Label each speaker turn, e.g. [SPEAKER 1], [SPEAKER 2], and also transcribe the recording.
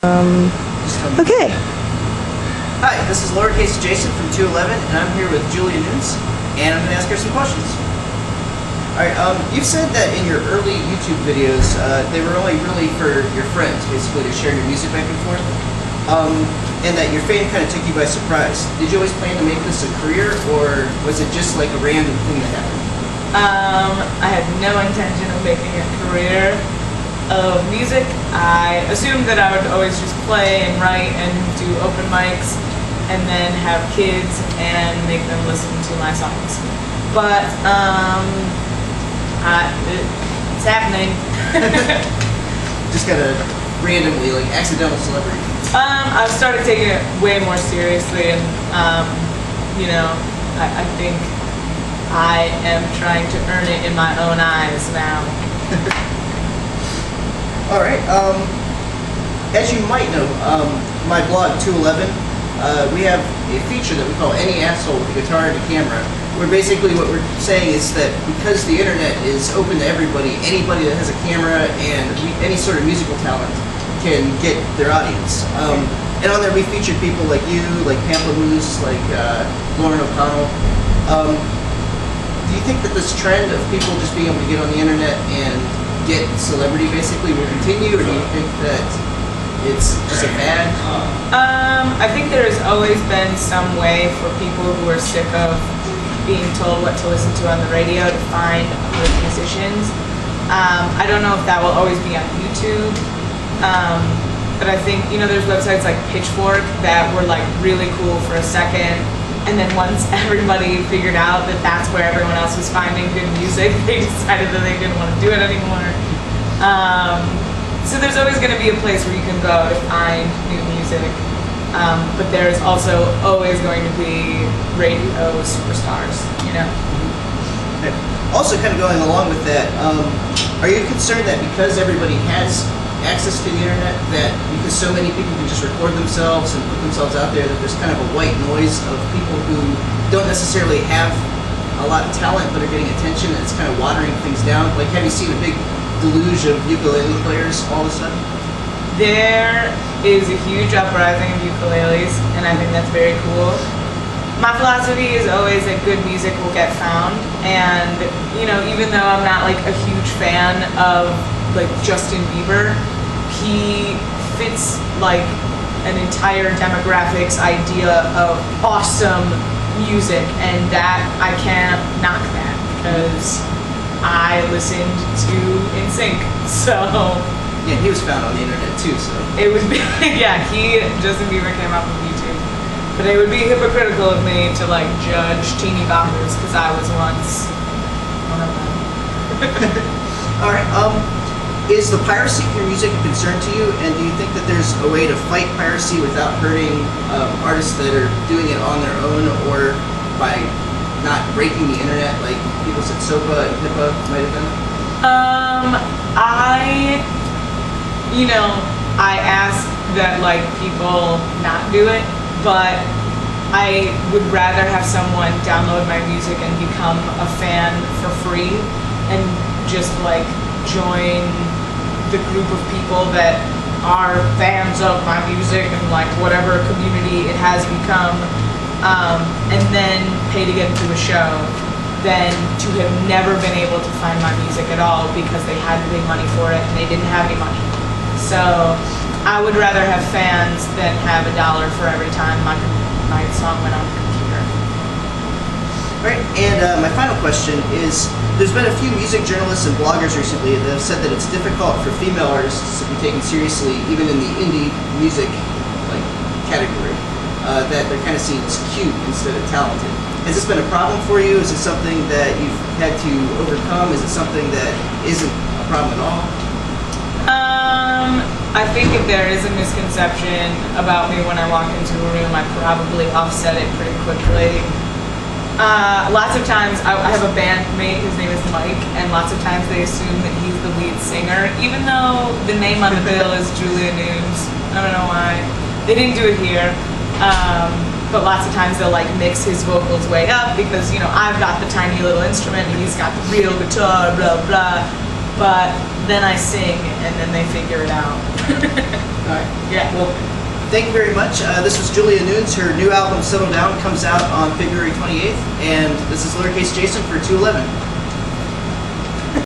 [SPEAKER 1] Okay.
[SPEAKER 2] Hi, this is lowercase Jason from 211, and I'm here with Julia Nunes, and I'm going to ask her some questions. Alright, you've said that in your early YouTube videos, they were only really for your friends, basically to share your music back and forth, and that your fame kind of took you by surprise. Did you always plan to make this a career, or was it just like a random thing that happened?
[SPEAKER 3] I had no intention of making a career of music. I assumed that I would always just play and write and do open mics and then have kids and make them listen to my songs. But it's happening.
[SPEAKER 2] Just kind of randomly, like accidental celebrity.
[SPEAKER 3] I've started taking it way more seriously, and I think I am trying to earn it in my own eyes now.
[SPEAKER 2] Alright, as you might know, my blog 211, we have a feature that we call Any Asshole with a Guitar and a Camera, where basically what we're saying is that because the internet is open to everybody, anybody that has a camera and any sort of musical talent can get their audience. And on there we featured people like you, like Pamplemousse, like Lauren O'Connell. Do you think that this trend of people just being able to get on the internet and get celebrity basically will continue, or do you think that it's just a fad?
[SPEAKER 3] I think there has always been some way for people who are sick of being told what to listen to on the radio to find other musicians. I don't know if that will always be on YouTube, but I think, there's websites like Pitchfork that were like really cool for a second, and then once everybody figured out that that's where everyone else was finding good music, they decided that they didn't want to do it anymore. So there's always going to be a place where you can go to find new music, but there's also always going to be radio superstars,
[SPEAKER 2] Okay. Also, kind of going along with that, are you concerned that because everybody has access to the internet, that because so many people can just record themselves and put themselves out there, that there's kind of a white noise of people who don't necessarily have a lot of talent but are getting attention, and it's kind of watering things down? Like, have you seen a big deluge of ukulele players all of a sudden?
[SPEAKER 3] There is a huge uprising of ukuleles, and I think that's very cool. My philosophy is always that good music will get found, and even though I'm not like a huge fan of like Justin Bieber, he fits like an entire demographics idea of awesome music, and that I can't knock that because I listened to NSYNC, so
[SPEAKER 2] Yeah, he was found on the internet too, so
[SPEAKER 3] it would be Justin Bieber came off of YouTube. But it would be hypocritical of me to like judge teeny boppers because I was once one of them.
[SPEAKER 2] Alright, is the piracy of your music a concern to you, and do you think that there's a way to fight piracy without hurting artists that are doing it on their own, or by not breaking the internet like people said SOPA and HIPAA might have done?
[SPEAKER 3] I ask that like people not do it, but I would rather have someone download my music and become a fan for free and just like join the group of people that are fans of my music and like whatever community it has become, and then pay to get into a show, than to have never been able to find my music at all because they had to pay money for it and they didn't have any money. So I would rather have fans than have $1 for every time my song went on the computer.
[SPEAKER 2] Right, and my final question is, there's been a few music journalists and bloggers recently that have said that it's difficult for female artists to be taken seriously, even in the indie music category, that they're kind of seen as cute instead of talented. Has this been a problem for you? Is it something that you've had to overcome? Is it something that isn't a problem at all?
[SPEAKER 3] I think if there is a misconception about me when I walk into a room, I probably offset it pretty quickly. Lots of times, I have a bandmate, his name is Mike, and lots of times they assume that he's the lead singer, even though the name on the bill is Julia Nunes. I don't know why. They didn't do it here, but lots of times they'll like mix his vocals way up because, I've got the tiny little instrument and he's got the real guitar, blah, blah. but then I sing and then they figure it out.
[SPEAKER 2] All right.
[SPEAKER 3] Yeah.
[SPEAKER 2] Well, thank you very much. This is Julia Nunes. Her new album, Settle Down, comes out on February 28th. And this is Lowercase Jason for 211.